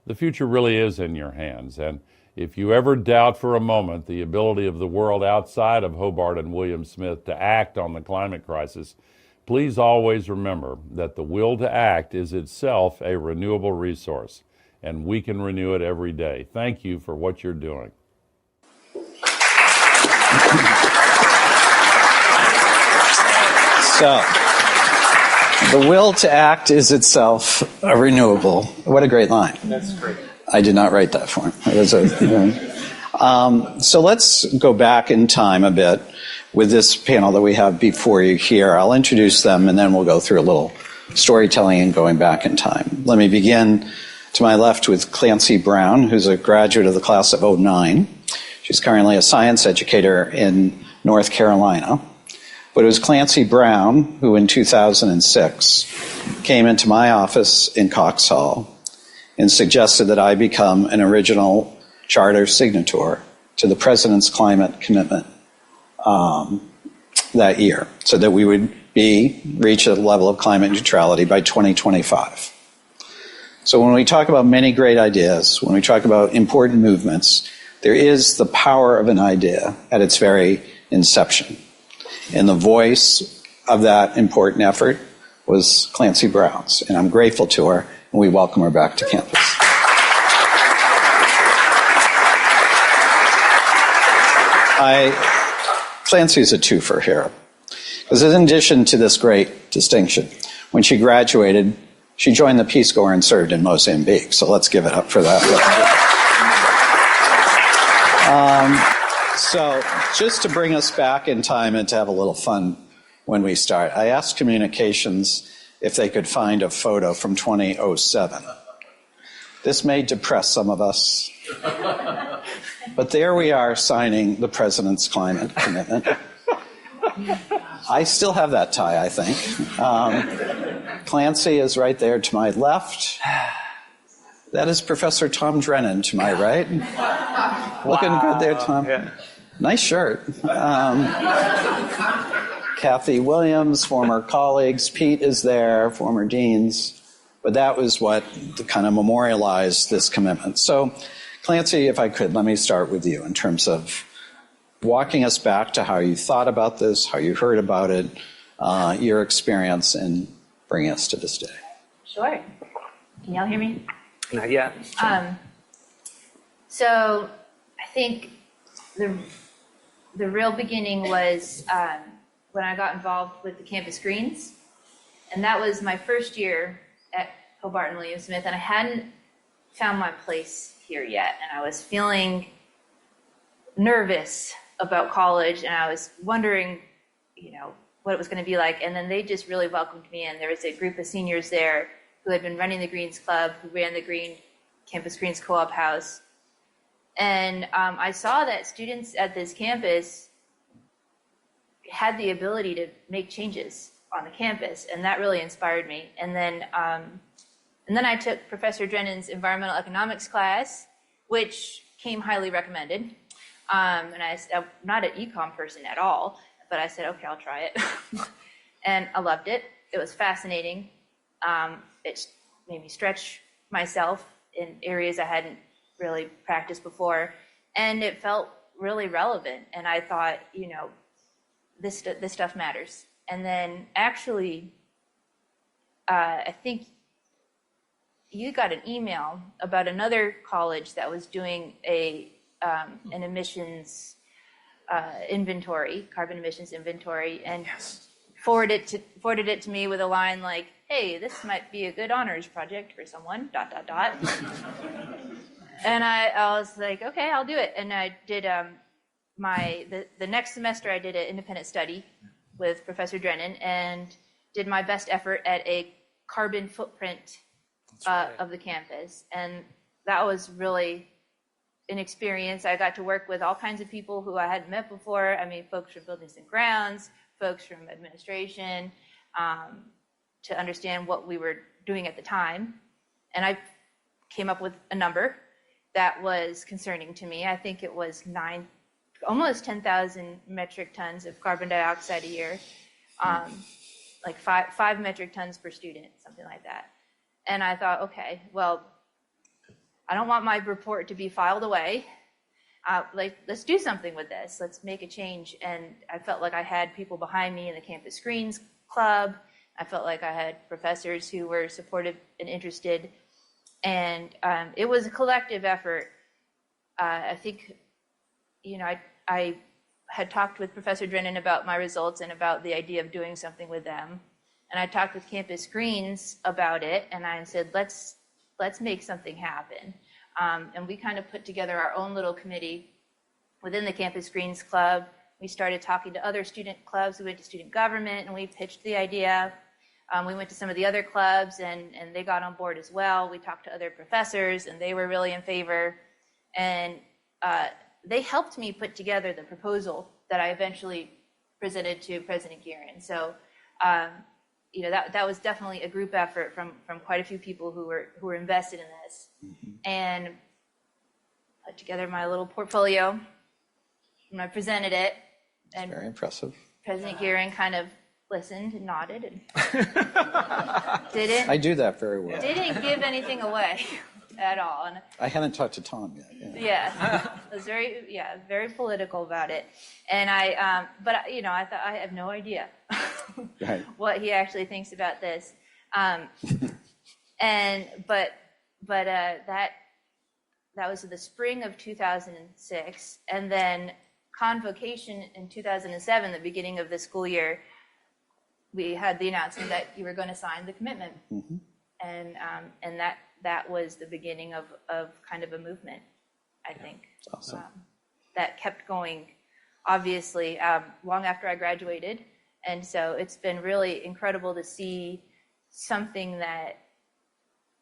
the future really is in your hands. And if you ever doubt for a moment the ability of the world outside of Hobart and William Smith to act on the climate crisis, please always remember that the will to act is itself a renewable resource, and we can renew it every day. Thank you for what you're doing. So, the will to act is itself a renewable. What a great line. That's great. I did not write that for him. So let's go back in time a bit with this panel that we have before you here. I'll introduce them, and then we'll go through a little storytelling and going back in time. Let me begin to my left with Clancy Brown, who's a graduate of the class of '09. She's currently a science educator in North Carolina. But it was Clancy Brown who in 2006 came into my office in Cox Hall and suggested that I become an original charter signator to the President's climate commitment that year, so that we would reach a level of climate neutrality by 2025. So when we talk about many great ideas, when we talk about important movements, there is the power of an idea at its very inception. And the voice of that important effort was Clancy Brown's. And I'm grateful to her, and we welcome her back to campus. Clancy's a twofer here. Because in addition to this great distinction, when she graduated, she joined the Peace Corps and served in Mozambique. So let's give it up for that. So just to bring us back in time and to have a little fun when we start, I asked communications if they could find a photo from 2007. This may depress some of us, but there we are signing the President's climate commitment. I still have that tie, I think. Clancy is right there to my left. That is Professor Tom Drennan to my right. Looking good there, Tom. Yeah. Nice shirt. Kathy Williams, former colleagues. Pete is there, former deans. But that was what kind of memorialized this commitment. So, Clancy, if I could, let me start with you in terms of walking us back to how you thought about this, how you heard about it, your experience, and bringing us to this day. Sure. Can y'all hear me? Not yet. So I think the real beginning was when I got involved with the campus greens, and that was my first year at Hobart and William Smith, and I hadn't found my place here yet, and I was feeling nervous about college, and I was wondering, what it was going to be like, and then they just really welcomed me in. There was a group of seniors there who had been running the Greens Club, who ran the Campus Greens Co-op House. And I saw that students at this campus had the ability to make changes on the campus, and that really inspired me. And then I took Professor Drennan's environmental economics class, which came highly recommended. And I'm not an econ person at all, but I said, okay, I'll try it. And I loved it. It was fascinating. It made me stretch myself in areas I hadn't really practiced before, and it felt really relevant. And I thought, this stuff matters. And then actually, I think you got an email about another college that was doing an emissions inventory, carbon emissions inventory, and forwarded it to me with a line like, hey, this might be a good honors project for someone, ... And I was like, okay, I'll do it. And I did the next semester I did an independent study with Professor Drennan and did my best effort at a carbon footprint of the campus. And that was really an experience. I got to work with all kinds of people who I hadn't met before. I mean, folks from buildings and grounds, folks from administration, to understand what we were doing at the time. And I came up with a number that was concerning to me. I think it was almost 10,000 metric tons of carbon dioxide a year, like five metric tons per student, something like that. And I thought, okay, well, I don't want my report to be filed away. Let's do something with this. Let's make a change. And I felt like I had people behind me in the Campus Screens Club. I felt like I had professors who were supportive and interested. And it was a collective effort. I think, I had talked with Professor Drennan about my results and about the idea of doing something with them. And I talked with Campus Screens about it, and I said, let's make something happen. And we kind of put together our own little committee within the Campus Screens Club. We started talking to other student clubs. We went to student government, and we pitched the idea. We went to some of the other clubs, and they got on board as well. We talked to other professors, and they were really in favor. And they helped me put together the proposal that I eventually presented to President Guerin. So, that was definitely a group effort from quite a few people who were invested in this. Mm-hmm. And put together my little portfolio, and I presented it. And very impressive. President Guerin kind of listened and nodded and didn't. I do that very well. Didn't give anything away at all. And I haven't talked to Tom yet. Yeah, I was very political about it. And I thought I have no idea right. what he actually thinks about this. That was the spring of 2006, and then convocation in 2007, the beginning of the school year, we had the announcement that you were going to sign the commitment, mm-hmm. and that was the beginning of kind of a movement, I think. Awesome. That kept going, obviously, long after I graduated, and so it's been really incredible to see something that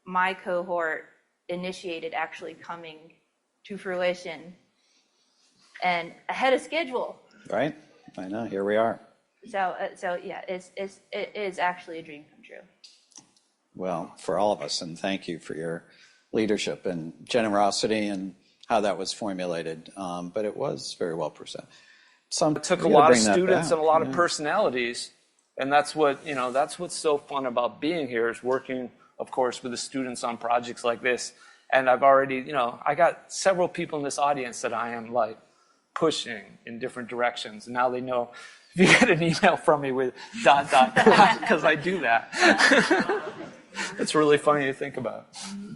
my cohort initiated actually coming to fruition and ahead of schedule. Right, I know. Here we are. So yeah, it is actually a dream come true. Well, for all of us, and thank you for your leadership and generosity and how that was formulated. But it was very well presented. It took a lot of students and a lot of personalities, and that's what's so fun about being here is working, of course, with the students on projects like this. And I've already, I got several people in this audience that I am like pushing in different directions. And now they know if you get an email from me with ... because I do that. It's really funny to think about.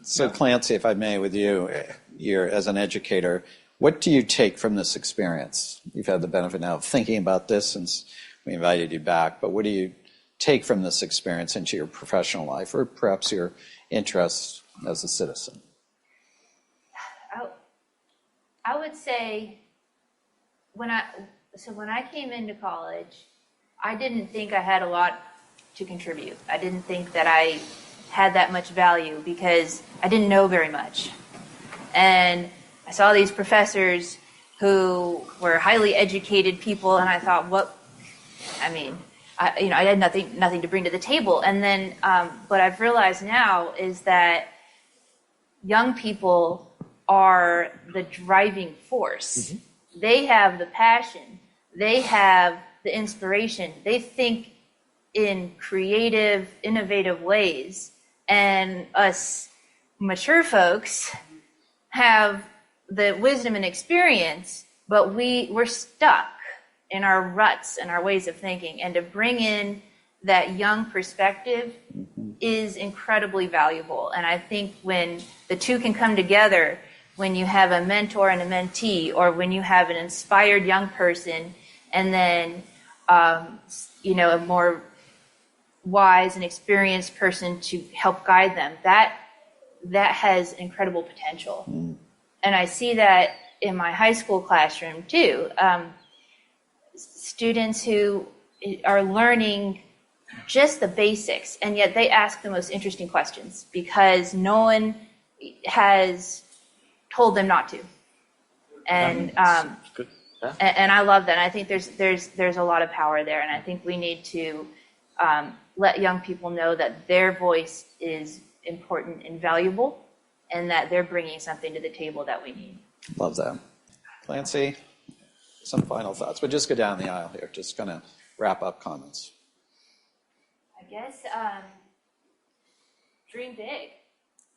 So Clancy, if I may, with you, you're as an educator, what do you take from this experience? You've had the benefit now of thinking about this since we invited you back, but what do you take from this experience into your professional life, or perhaps your interests as a citizen? I would say when I came into college, I didn't think I had a lot to contribute. I didn't think that I had that much value because I didn't know very much. And I saw these professors who were highly educated people, and I thought, I had nothing to bring to the table. And then what I've realized now is that young people are the driving force. Mm-hmm. They have the passion. They have the inspiration. They think in creative, innovative ways. And us mature folks have the wisdom and experience, but we're stuck in our ruts and our ways of thinking. And to bring in that young perspective is incredibly valuable. And I think when the two can come together, when you have a mentor and a mentee, or when you have an inspired young person, and then a more wise and experienced person to help guide them, that has incredible potential. And I see that in my high school classroom too. Students who are learning just the basics, and yet they ask the most interesting questions because no one has told them not to. And and I love that. And I think there's a lot of power there, and I think we need to let young people know that their voice is important and valuable, and that they're bringing something to the table that we need. Love that. Clancy, some final thoughts. We'll just go down the aisle here. Just going to wrap up comments. I guess dream big.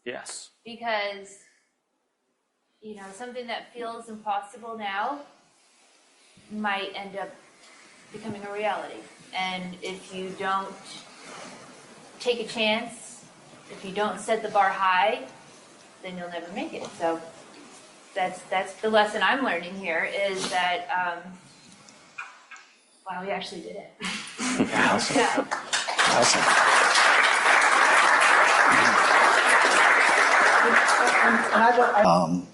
Yes. Because something that feels impossible now might end up becoming a reality. And if you don't take a chance, if you don't set the bar high, then you'll never make it. So that's the lesson I'm learning here, is that, wow, we actually did it. Awesome. Yeah. Awesome.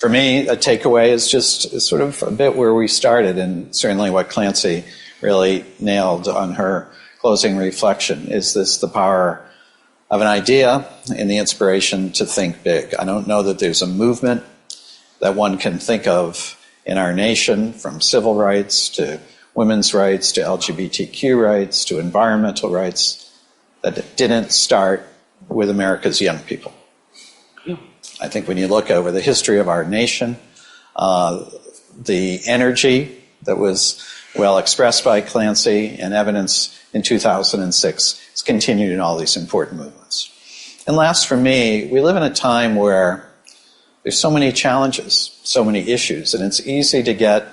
For me, a takeaway is just sort of a bit where we started, and certainly what Clancy really nailed on her closing reflection. Is this the power of an idea and the inspiration to think big? I don't know that there's a movement that one can think of in our nation, from civil rights to women's rights to LGBTQ rights to environmental rights, that didn't start with America's young people. I think when you look over the history of our nation, the energy that was well expressed by Clancy and evidence in 2006 has continued in all these important movements. And last, for me, we live in a time where there's so many challenges, so many issues, and it's easy to get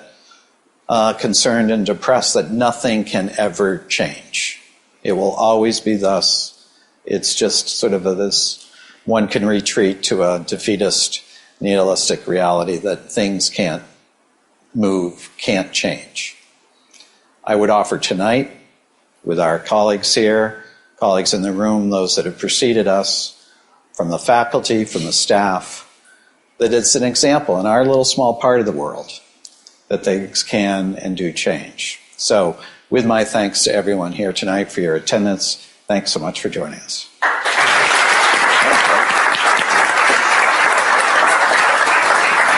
concerned and depressed that nothing can ever change. It will always be thus. It's just sort of this, one can retreat to a defeatist, nihilistic reality that things can't move, can't change. I would offer tonight, with our colleagues here, colleagues in the room, those that have preceded us, from the faculty, from the staff, that it's an example in our little small part of the world that things can and do change. So, with my thanks to everyone here tonight for your attendance, thanks so much for joining us.